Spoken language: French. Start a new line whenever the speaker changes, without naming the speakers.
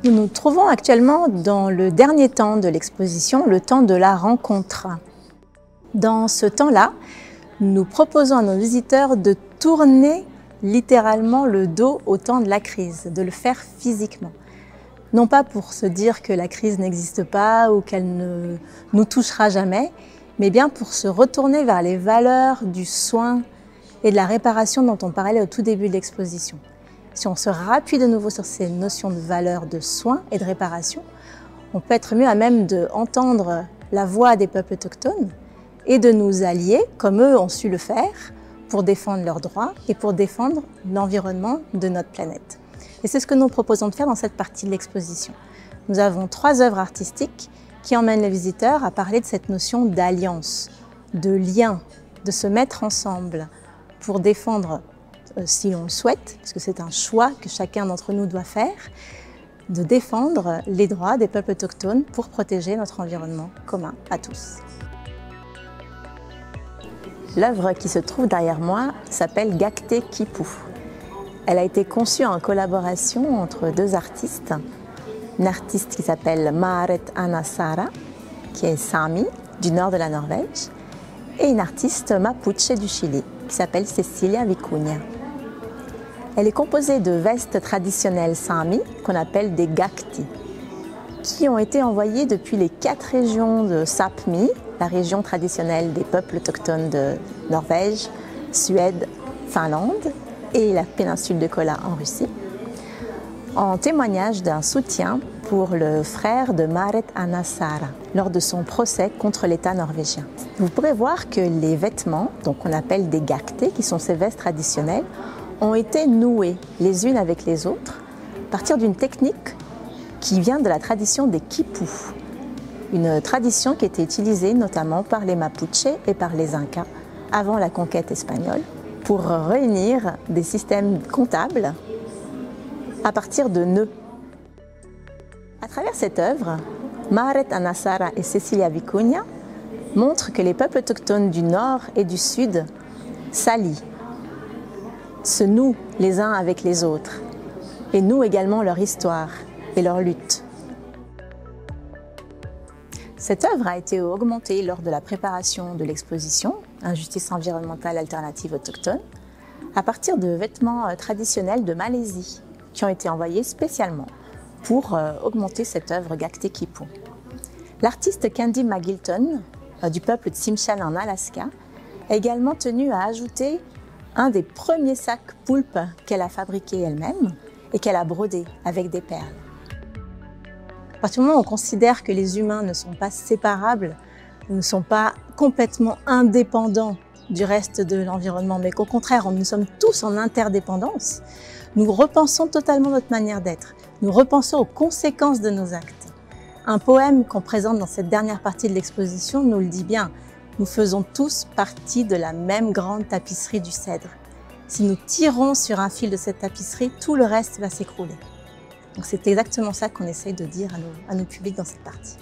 Nous nous trouvons actuellement dans le dernier temps de l'exposition, le temps de la rencontre. Dans ce temps-là, nous proposons à nos visiteurs de tourner littéralement le dos au temps de la crise, de le faire physiquement. Non pas pour se dire que la crise n'existe pas ou qu'elle ne nous touchera jamais, mais bien pour se retourner vers les valeurs du soin et de la réparation dont on parlait au tout début de l'exposition. Si on se rappuie de nouveau sur ces notions de valeurs de soin et de réparation, on peut être mieux à même d'entendre la voix des peuples autochtones et de nous allier, comme eux ont su le faire, pour défendre leurs droits et pour défendre l'environnement de notre planète. Et c'est ce que nous proposons de faire dans cette partie de l'exposition. Nous avons 3 œuvres artistiques qui emmènent les visiteurs à parler de cette notion d'alliance, de lien, de se mettre ensemble pour défendre, si l'on le souhaite, parce que c'est un choix que chacun d'entre nous doit faire, de défendre les droits des peuples autochtones pour protéger notre environnement commun à tous. L'œuvre qui se trouve derrière moi s'appelle Gakté Kipu. Elle a été conçue en collaboration entre 2 artistes. Une artiste qui s'appelle Maaret Anasara, qui est Sami, du nord de la Norvège, et une artiste mapuche du Chili, qui s'appelle Cecilia Vicuña. Elle est composée de vestes traditionnelles Sami, qu'on appelle des Gakti, qui ont été envoyées depuis les 4 régions de Sápmi, la région traditionnelle des peuples autochtones de Norvège, Suède, Finlande et la péninsule de Kola en Russie, en témoignage d'un soutien pour le frère de Maaret Anasara lors de son procès contre l'État norvégien. Vous pourrez voir que les vêtements, donc on appelle des gakté, qui sont ces vestes traditionnelles, ont été nouées les unes avec les autres à partir d'une technique qui vient de la tradition des quipus, une tradition qui était utilisée notamment par les Mapuches et par les Incas avant la conquête espagnole pour réunir des systèmes comptables à partir de nœuds. À travers cette œuvre, Maaret Anasara et Cecilia Vicuña montrent que les peuples autochtones du Nord et du Sud s'allient, se nouent les uns avec les autres et nouent également leur histoire et leur lutte. Cette œuvre a été augmentée lors de la préparation de l'exposition Injustice environnementale alternative autochtone à partir de vêtements traditionnels de Malaisie qui ont été envoyés spécialement pour augmenter cette œuvre Gakté Kipu. L'artiste Candy McGilton du peuple de Tsimshian en Alaska a également tenu à ajouter un des premiers sacs poulpes qu'elle a fabriqué elle-même et qu'elle a brodé avec des perles. À partir du moment où on considère que les humains ne sont pas séparables, ne sont pas complètement indépendants du reste de l'environnement, mais qu'au contraire, nous sommes tous en interdépendance, nous repensons totalement notre manière d'être. Nous repensons aux conséquences de nos actes. Un poème qu'on présente dans cette dernière partie de l'exposition nous le dit bien. Nous faisons tous partie de la même grande tapisserie du cèdre. Si nous tirons sur un fil de cette tapisserie, tout le reste va s'écrouler. Donc c'est exactement ça qu'on essaye de dire à nos publics dans cette partie.